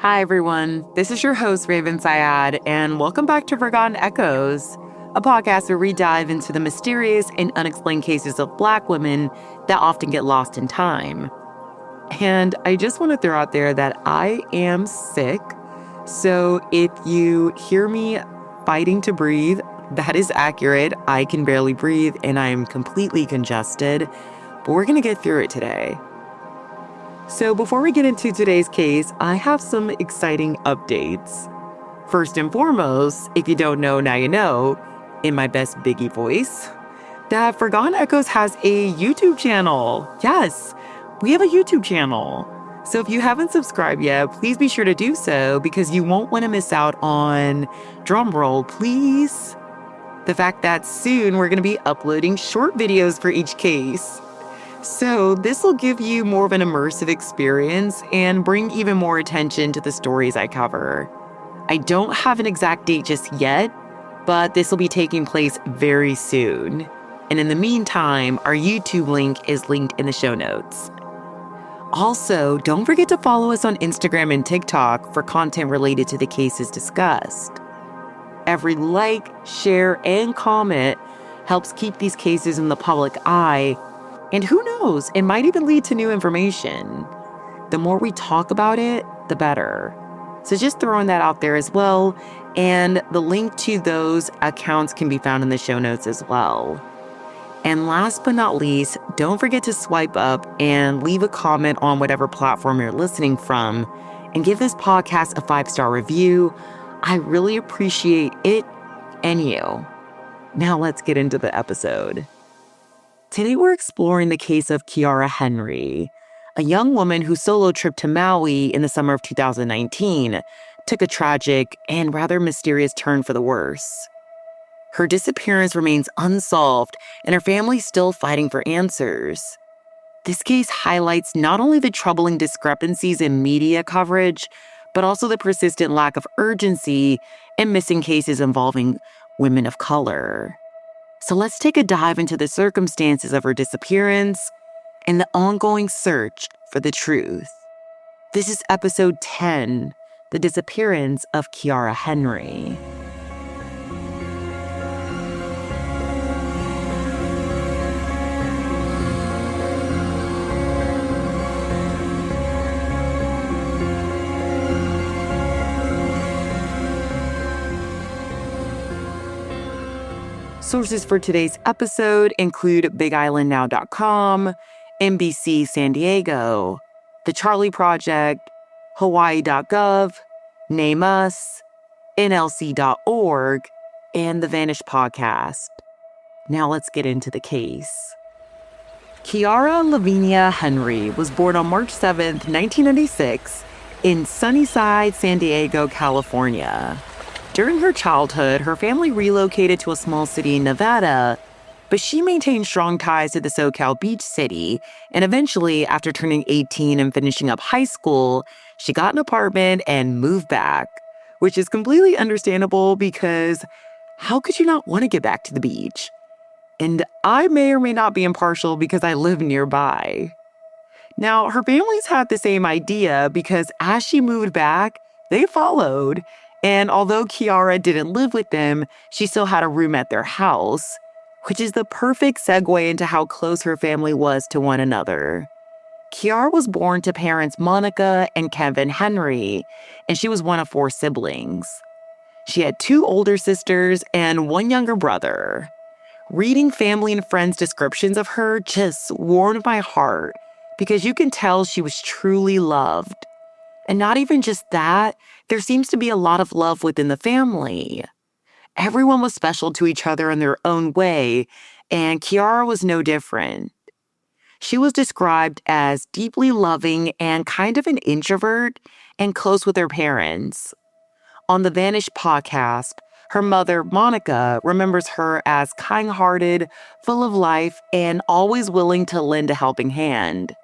Hi, everyone. This is your host, Raven Syad, and welcome back to Forgotten Echoes, a podcast where we dive into the mysterious and unexplained cases of Black women that often get lost in time. And I just want to throw out there that I am sick. So if you hear me fighting to breathe, that is accurate. I can barely breathe and I'm completely congested, but we're going to get through it today. So before we get into today's case, I have some exciting updates. First and foremost, if you don't know, now you know, in my best Biggie voice, that Forgotten Echoes has a YouTube channel. Yes, we have a YouTube channel. So if you haven't subscribed yet, please be sure to do so because you won't want to miss out on, drumroll please, the fact that soon we're going to be uploading short videos for each case. So this will give you more of an immersive experience and bring even more attention to the stories I cover. I don't have an exact date just yet, but this will be taking place very soon. And in the meantime, our YouTube link is linked in the show notes. Also, don't forget to follow us on Instagram and TikTok for content related to the cases discussed. Every like, share, and comment helps keep these cases in the public eye. And who knows, it might even lead to new information. The more we talk about it, the better. So just throwing that out there as well. And the link to those accounts can be found in the show notes as well. And last but not least, don't forget to swipe up and leave a comment on whatever platform you're listening from and give this podcast a 5-star review. I really appreciate it and you. Now let's get into the episode. Today we're exploring the case of Khiara Henry, a young woman whose solo trip to Maui in the summer of 2019 took a tragic and rather mysterious turn for the worse. Her disappearance remains unsolved, and her family's still fighting for answers. This case highlights not only the troubling discrepancies in media coverage, but also the persistent lack of urgency in missing cases involving women of color. So let's take a dive into the circumstances of her disappearance and the ongoing search for the truth. This is episode 10, The Disappearance of Khiara Henry. Sources for today's episode include BigIslandNow.com, NBC San Diego, The Charlie Project, Hawaii.gov, Name Us, NLC.org, and The Vanished Podcast. Now let's get into the case. Khiara Lavinia Henry was born on March 7th, 1996, in Sunnyside, San Diego, California. During her childhood, her family relocated to a small city in Nevada, but she maintained strong ties to the SoCal beach city, and eventually, after turning 18 and finishing up high school, she got an apartment and moved back, which is completely understandable because how could you not want to get back to the beach? And I may or may not be impartial because I live nearby. Now, her family's had the same idea because as she moved back, they followed. And although Khiara didn't live with them, she still had a room at their house, which is the perfect segue into how close her family was to one another. Khiara was born to parents Monica and Kevin Henry, and she was one of 4 siblings. She had 2 older sisters and 1 younger brother. Reading family and friends' descriptions of her just warmed my heart because you can tell she was truly loved. And not even just that, there seems to be a lot of love within the family. Everyone was special to each other in their own way, and Khiara was no different. She was described as deeply loving and kind of an introvert and close with her parents. On the Vanished Podcast, her mother, Monica, remembers her as kind-hearted, full of life, and always willing to lend a helping hand.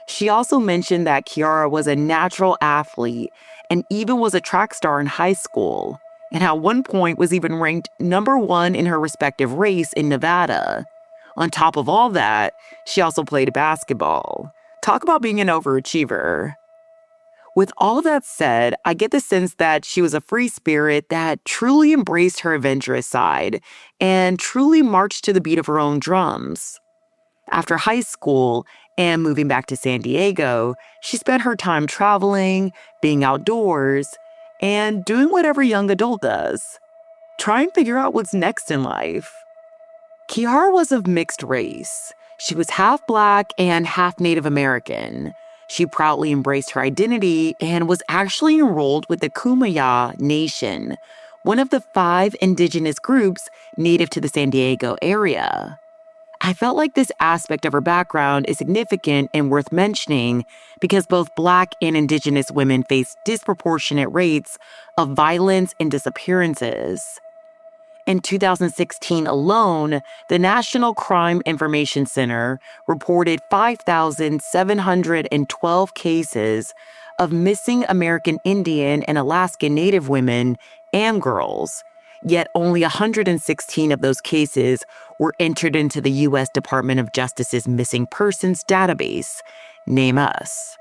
She also mentioned that Khiara was a natural athlete and even was a track star in high school, and at one point was even ranked number 1 in her respective race in Nevada. On top of all that, she also played basketball. Talk about being an overachiever. With all that said, I get the sense that she was a free spirit that truly embraced her adventurous side and truly marched to the beat of her own drums. After high school and moving back to San Diego, she spent her time traveling, being outdoors, and doing what every young adult does. Try and figure out what's next in life. Khiara was of mixed race. She was half Black and half Native American. She proudly embraced her identity and was actually enrolled with the Kumeyaw Nation, one of the 5 indigenous groups native to the San Diego area. I felt like this aspect of her background is significant and worth mentioning because both Black and Indigenous women face disproportionate rates of violence and disappearances. In 2016 alone, the National Crime Information Center reported 5,712 cases of missing American Indian and Alaskan Native women and girls, yet only 116 of those cases were entered into the U.S. Department of Justice's Missing Persons database, Name Us.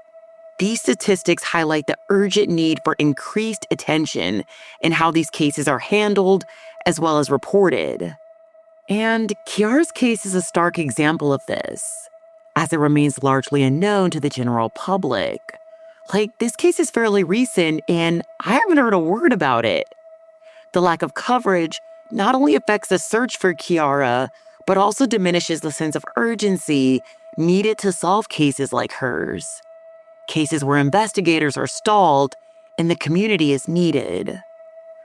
These statistics highlight the urgent need for increased attention in how these cases are handled as well as reported. And Khiara's case is a stark example of this, as it remains largely unknown to the general public. This case is fairly recent, and I haven't heard a word about it. The lack of coverage not only affects the search for Khiara, but also diminishes the sense of urgency needed to solve cases like hers. Cases where investigators are stalled and the community is needed.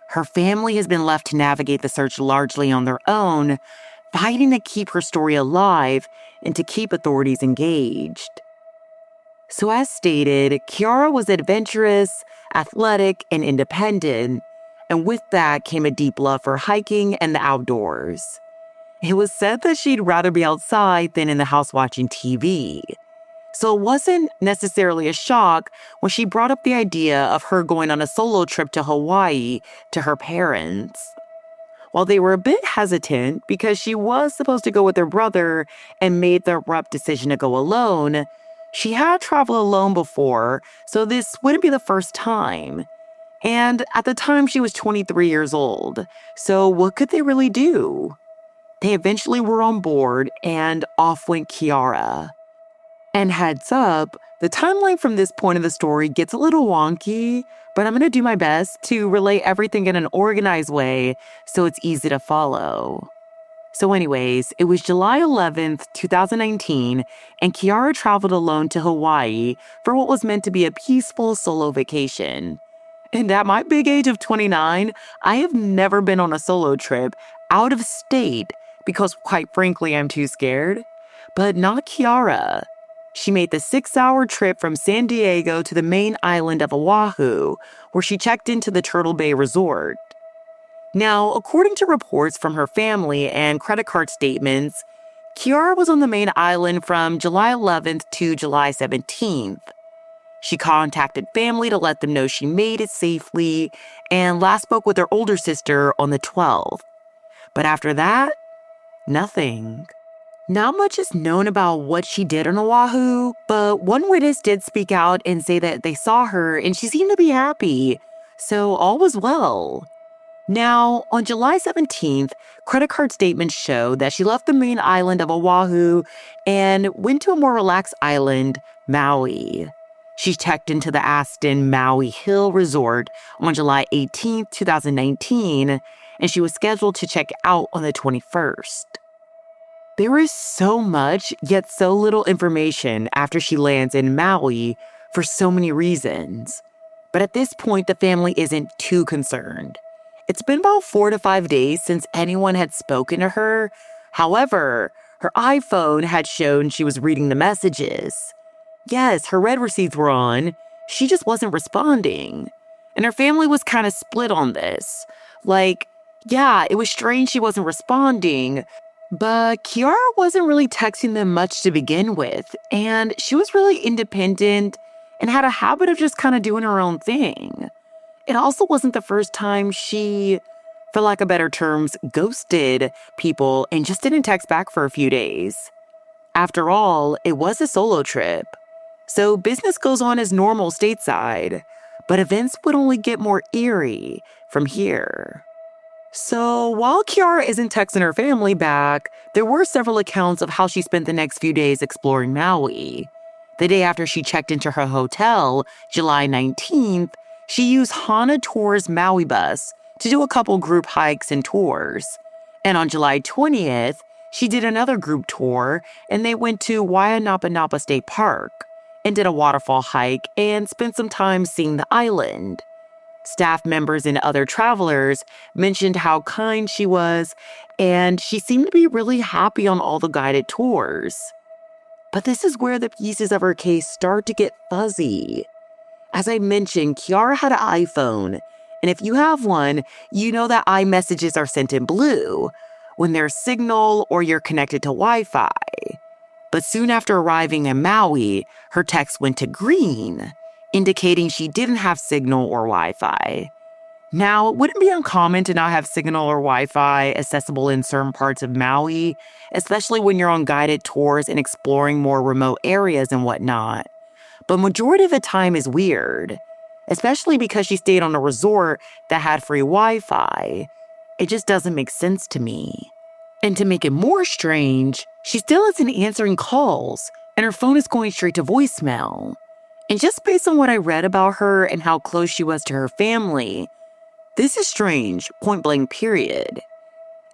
Her family has been left to navigate the search largely on their own, fighting to keep her story alive and to keep authorities engaged. So as stated, Khiara was adventurous, athletic, and independent, and with that came a deep love for hiking and the outdoors. It was said that she'd rather be outside than in the house watching TV. So it wasn't necessarily a shock when she brought up the idea of her going on a solo trip to Hawaii to her parents. While they were a bit hesitant because she was supposed to go with her brother and made the abrupt decision to go alone, she had traveled alone before, so this wouldn't be the first time. And at the time, she was 23 years old, so what could they really do? They eventually were on board, and off went Khiara. And heads up, the timeline from this point of the story gets a little wonky, but I'm going to do my best to relay everything in an organized way so it's easy to follow. So anyways, it was July 11th, 2019, and Khiara traveled alone to Hawaii for what was meant to be a peaceful solo vacation. And at my big age of 29, I have never been on a solo trip out of state because, quite frankly, I'm too scared. But not Khiara. She made the 6-hour trip from San Diego to the main island of Oahu, where she checked into the Turtle Bay Resort. Now, according to reports from her family and credit card statements, Khiara was on the main island from July 11th to July 17th. She contacted family to let them know she made it safely and last spoke with her older sister on the 12th. But after that, nothing. Not much is known about what she did on Oahu, but one witness did speak out and say that they saw her and she seemed to be happy, so all was well. Now, on July 17th, credit card statements show that she left the main island of Oahu and went to a more relaxed island, Maui. She checked into the Aston Maui Hill Resort on July 18th, 2019, and she was scheduled to check out on the 21st. There is so much, yet so little information after she lands in Maui for so many reasons. But at this point, the family isn't too concerned. It's been about 4 to 5 days since anyone had spoken to her. However, her iPhone had shown she was reading the messages. Yes, her read receipts were on. She just wasn't responding. And her family was kind of split on this. Yeah, it was strange she wasn't responding, but Khiara wasn't really texting them much to begin with, and she was really independent and had a habit of just kind of doing her own thing. It also wasn't the first time she, for lack of better terms, ghosted people and just didn't text back for a few days. After all, it was a solo trip. So business goes on as normal stateside, but events would only get more eerie from here. So while Khiara isn't texting her family back, there were several accounts of how she spent the next few days exploring Maui. The day after she checked into her hotel, July 19th, she used Hana Tours Maui bus to do a couple group hikes and tours. And on July 20th, she did another group tour and they went to Waianapanapa State Park and did a waterfall hike and spent some time seeing the island. Staff members and other travelers mentioned how kind she was, and she seemed to be really happy on all the guided tours. But this is where the pieces of her case start to get fuzzy. As I mentioned, Khiara had an iPhone, and if you have one, you know that iMessages are sent in blue when there's signal or you're connected to Wi-Fi. But soon after arriving in Maui, her text went to green, indicating she didn't have signal or Wi-Fi. Now, it wouldn't be uncommon to not have signal or Wi-Fi accessible in certain parts of Maui, especially when you're on guided tours and exploring more remote areas and whatnot. But majority of the time is weird, especially because she stayed on a resort that had free Wi-Fi. It just doesn't make sense to me. And to make it more strange, she still isn't answering calls, and her phone is going straight to voicemail. And just based on what I read about her and how close she was to her family, this is strange, point blank, period.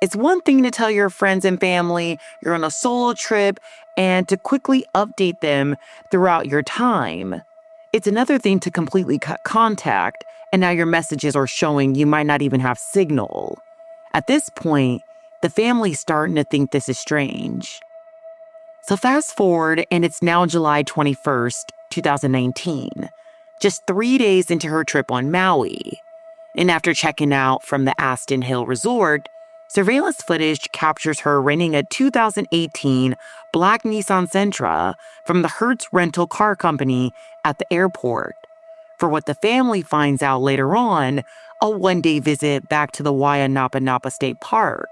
It's one thing to tell your friends and family you're on a solo trip and to quickly update them throughout your time. It's another thing to completely cut contact, and now your messages are showing you might not even have signal. At this point, the family's starting to think this is strange. So fast forward, and it's now July 21st, 2019, just 3 days into her trip on Maui. And after checking out from the Aston Hill Resort, surveillance footage captures her renting a 2018 black Nissan Sentra from the Hertz rental car company at the airport for what the family finds out later on, a one-day visit back to the Waianapanapa State Park.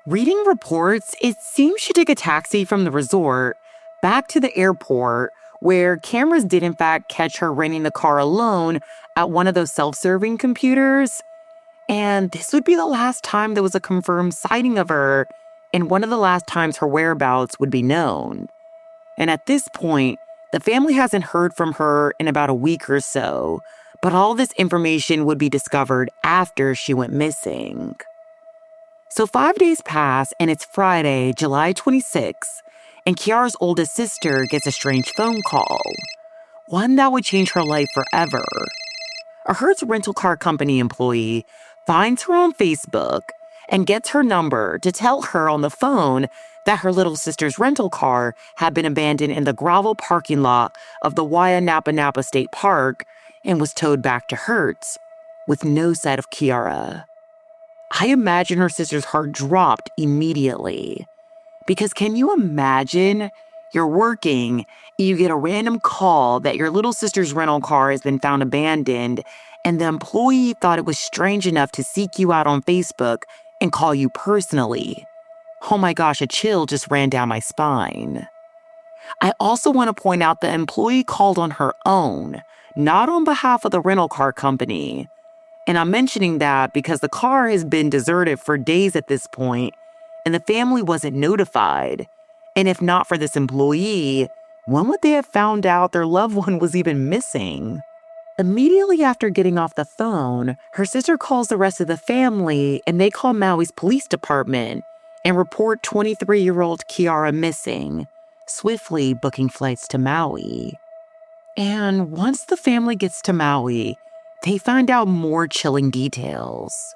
Reading reports, it seems she took a taxi from the resort back to the airport, where cameras did in fact catch her renting the car alone at one of those self-serving computers. And this would be the last time there was a confirmed sighting of her, and one of the last times her whereabouts would be known. And at this point, the family hasn't heard from her in about a week or so, but all this information would be discovered after she went missing. So 5 days pass, and it's Friday, July 26th, and Khiara's oldest sister gets a strange phone call, one that would change her life forever. A Hertz rental car company employee finds her on Facebook and gets her number to tell her on the phone that her little sister's rental car had been abandoned in the gravel parking lot of the Waianapanapa State Park and was towed back to Hertz with no sight of Khiara. I imagine her sister's heart dropped immediately. Because can you imagine? You're working, you get a random call that your little sister's rental car has been found abandoned, and the employee thought it was strange enough to seek you out on Facebook and call you personally. Oh my gosh, a chill just ran down my spine. I also want to point out the employee called on her own, not on behalf of the rental car company. And I'm mentioning that because the car has been deserted for days at this point, and the family wasn't notified. And if not for this employee, when would they have found out their loved one was even missing? Immediately after getting off the phone, her sister calls the rest of the family, and they call Maui's Police Department and report 23-year-old Khiara missing, swiftly booking flights to Maui. And once the family gets to Maui, they find out more chilling details.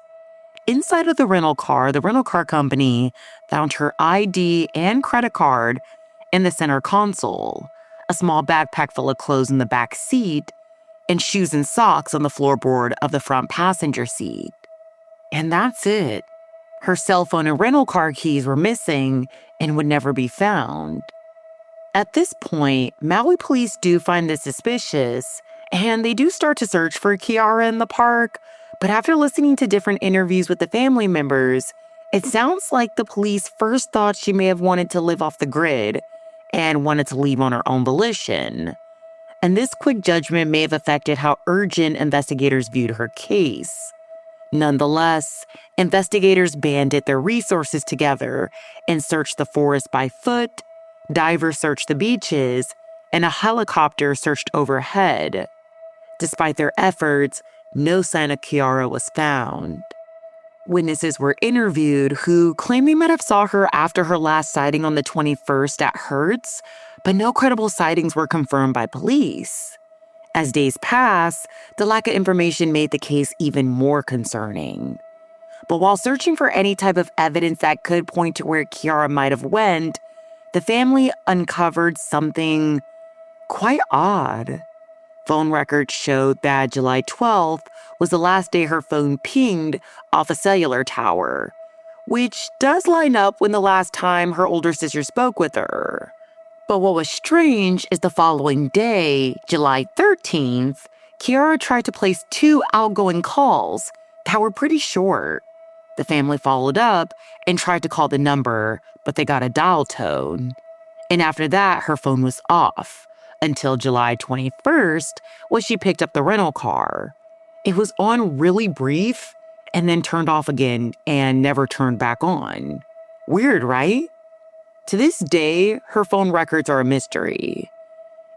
Inside of the rental car company found her ID and credit card in the center console, a small backpack full of clothes in the back seat, and shoes and socks on the floorboard of the front passenger seat. And that's it. Her cell phone and rental car keys were missing and would never be found. At this point, Maui police do find this suspicious, and they do start to search for Khiara in the park, but after listening to different interviews with the family members, it sounds like the police first thought she may have wanted to live off the grid and wanted to leave on her own volition. and this quick judgment may have affected how urgent investigators viewed her case. Nonetheless, investigators banded their resources together and searched the forest by foot, divers searched the beaches, and a helicopter searched overhead. Despite their efforts, no sign of Khiara was found. Witnesses were interviewed who claimed they might have saw her after her last sighting on the 21st at Hertz, but no credible sightings were confirmed by police. As days passed, the lack of information made the case even more concerning. But while searching for any type of evidence that could point to where Khiara might have went, the family uncovered something quite odd. Phone records showed that July 12th was the last day her phone pinged off a cellular tower, which does line up with the last time her older sister spoke with her. But what was strange is the following day, July 13th, Khiara tried to place 2 outgoing calls that were pretty short. The family followed up and tried to call the number, but they got a dial tone. And after that, her phone was off until July 21st when she picked up the rental car. It was on really brief and then turned off again and never turned back on. Weird, right? To this day, her phone records are a mystery.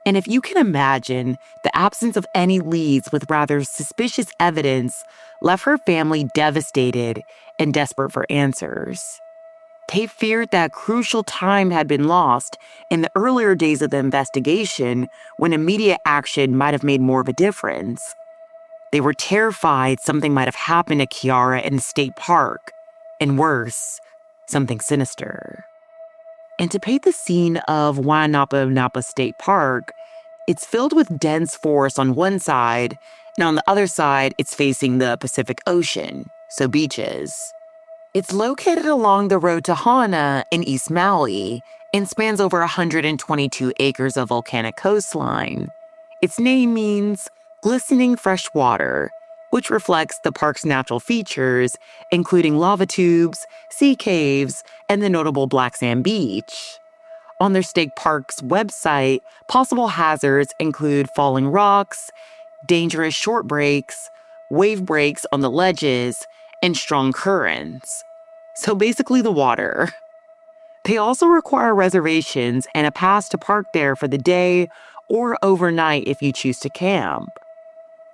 And if you can imagine, the absence of any leads with rather suspicious evidence left her family devastated and desperate for answers. They feared that crucial time had been lost in the earlier days of the investigation when immediate action might have made more of a difference. They were terrified something might have happened to Khiara in the state park, and worse, something sinister. And to paint the scene of Napa State Park, it's filled with dense forest on one side, and on the other side, it's facing the Pacific Ocean, so beaches. It's located along the road to Hana in East Maui and spans over 122 acres of volcanic coastline. Its name means glistening fresh water, which reflects the park's natural features, including lava tubes, sea caves, and the notable black sand beach. On their state park's website, possible hazards include falling rocks, dangerous short breaks, wave breaks on the ledges, and strong currents. So basically the water. They also require reservations and a pass to park there for the day or overnight if you choose to camp.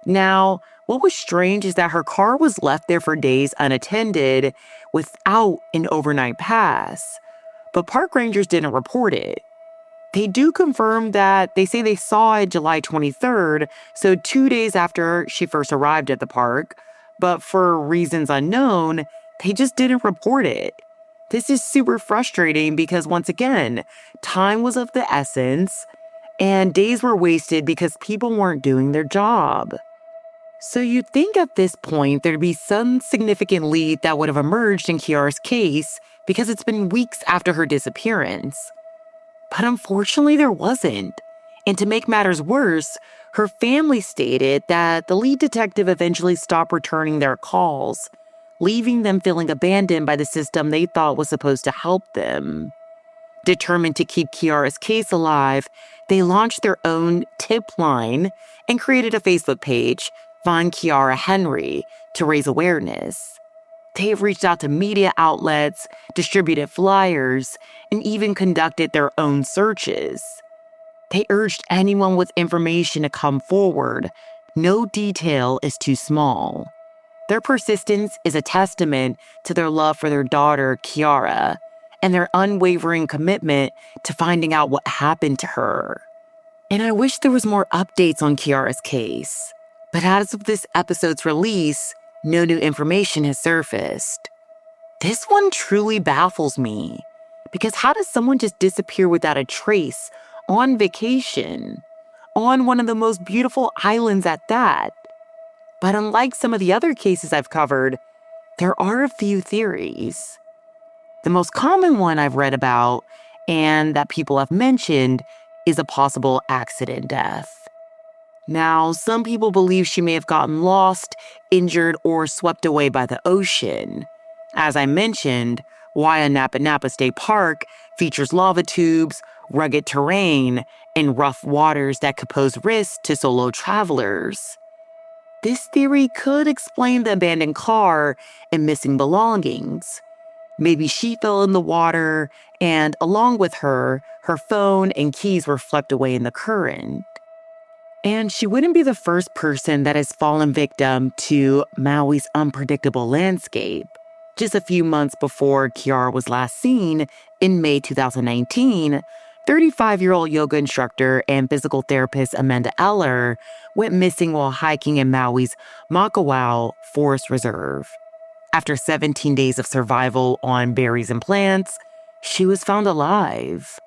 Now, what was strange is that her car was left there for days unattended without an overnight pass, but park rangers didn't report it. They do confirm that they say they saw it July 23rd, so 2 days after she first arrived at the park, but for reasons unknown, they just didn't report it. This is super frustrating because, once again, time was of the essence, and days were wasted because people weren't doing their job. So you'd think at this point there'd be some significant lead that would have emerged in Khiara's case because it's been weeks after her disappearance. But unfortunately, there wasn't. And to make matters worse, her family stated that the lead detective eventually stopped returning their calls, leaving them feeling abandoned by the system they thought was supposed to help them. Determined to keep Khiara's case alive, they launched their own tip line and created a Facebook page, Find Khiara Henry, to raise awareness. They have reached out to media outlets, distributed flyers, and even conducted their own searches. They urged anyone with information to come forward. No detail is too small. Their persistence is a testament to their love for their daughter, Khiara, and their unwavering commitment to finding out what happened to her. And I wish there was more updates on Khiara's case. But as of this episode's release, no new information has surfaced. This one truly baffles me, because how does someone just disappear without a trace on vacation, on one of the most beautiful islands at that? But unlike some of the other cases I've covered, there are a few theories. The most common one I've read about, and that people have mentioned, is a possible accident death. Now, some people believe she may have gotten lost, injured, or swept away by the ocean. As I mentioned, Napa State Park features lava tubes, rugged terrain, and rough waters that could pose risks to solo travelers. This theory could explain the abandoned car and missing belongings. Maybe she fell in the water, and along with her, her phone and keys were swept away in the current. And she wouldn't be the first person that has fallen victim to Maui's unpredictable landscape. Just a few months before Khiara was last seen, in May 2019, 35-year-old yoga instructor and physical therapist Amanda Eller went missing while hiking in Maui's Makawao Forest Reserve. After 17 days of survival on berries and plants, she was found alive.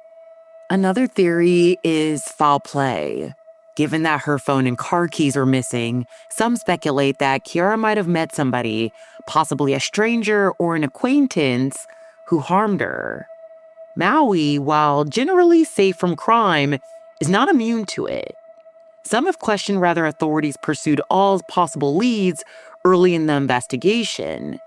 Another theory is foul play. Given that her phone and car keys were missing, some speculate that Khiara might have met somebody, possibly a stranger or an acquaintance, who harmed her. Maui, while generally safe from crime, is not immune to it. Some have questioned whether authorities pursued all possible leads early in the investigation.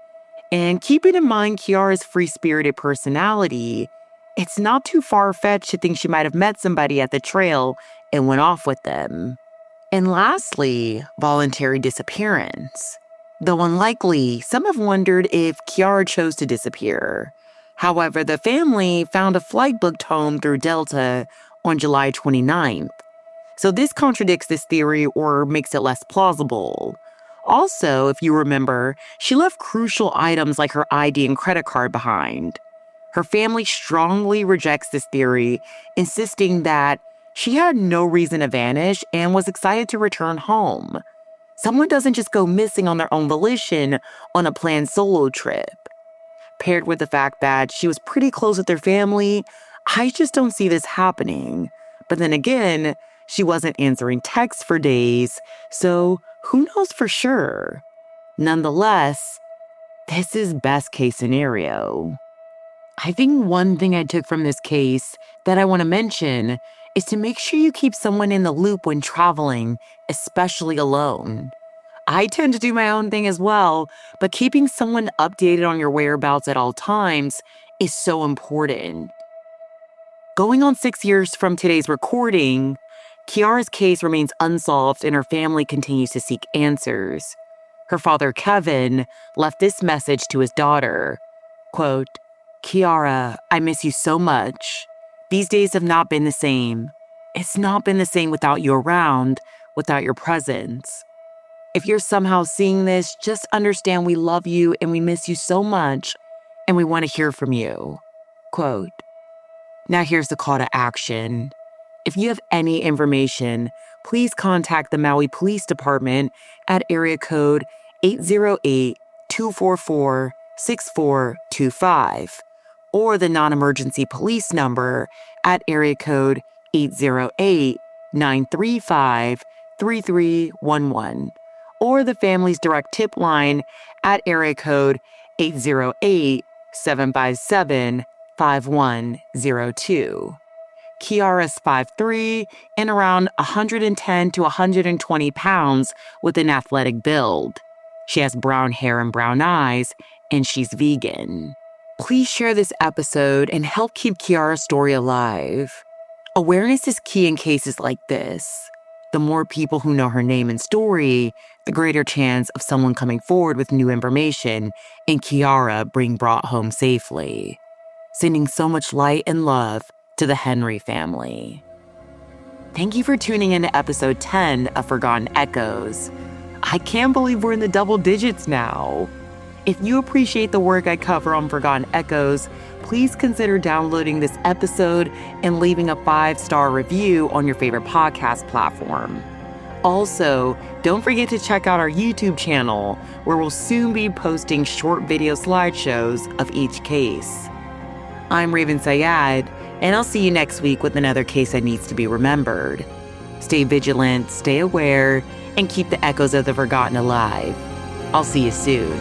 And keeping in mind Khiara's free-spirited personality, it's not too far-fetched to think she might have met somebody at the trail and went off with them. And lastly, voluntary disappearance. Though unlikely, some have wondered if Khiara chose to disappear. However, the family found a flight booked home through Delta on July 29th. So this contradicts this theory or makes it less plausible. Also, if you remember, she left crucial items like her ID and credit card behind. Her family strongly rejects this theory, insisting that she had no reason to vanish and was excited to return home. Someone doesn't just go missing on their own volition on a planned solo trip. Paired with the fact that she was pretty close with their family, I just don't see this happening. But then again, she wasn't answering texts for days, so who knows for sure? Nonetheless, this is best case scenario. I think one thing I took from this case that I want to mention is to make sure you keep someone in the loop when traveling, especially alone. I tend to do my own thing as well, but keeping someone updated on your whereabouts at all times is so important. Going on 6 years from today's recording, Khiara's case remains unsolved and her family continues to seek answers. Her father, Kevin, left this message to his daughter, quote, "Khiara, I miss you so much. These days have not been the same. It's not been the same without you around, without your presence. If you're somehow seeing this, just understand we love you and we miss you so much and we want to hear from you." Quote. Now here's the call to action. If you have any information, please contact the Maui Police Department at area code 808-244-6425 or the non-emergency police number at area code 808-935-3311 or the family's direct tip line at area code 808-757-5102. Khiara's 5'3" and around 110 to 120 pounds with an athletic build. She has brown hair and brown eyes, and she's vegan. Please share this episode and help keep Khiara's story alive. Awareness is key in cases like this. The more people who know her name and story, the greater chance of someone coming forward with new information and Khiara being brought home safely. Sending so much light and love to the Henry family. Thank you for tuning in to episode 10 of Forgotten Echoes. I can't believe we're in the double digits now. If you appreciate the work I cover on Forgotten Echoes, please consider downloading this episode and leaving a 5-star review on your favorite podcast platform. Also, don't forget to check out our YouTube channel, where we'll soon be posting short video slideshows of each case. I'm Raven Syed, and I'll see you next week with another case that needs to be remembered. Stay vigilant, stay aware, and keep the echoes of the forgotten alive. I'll see you soon.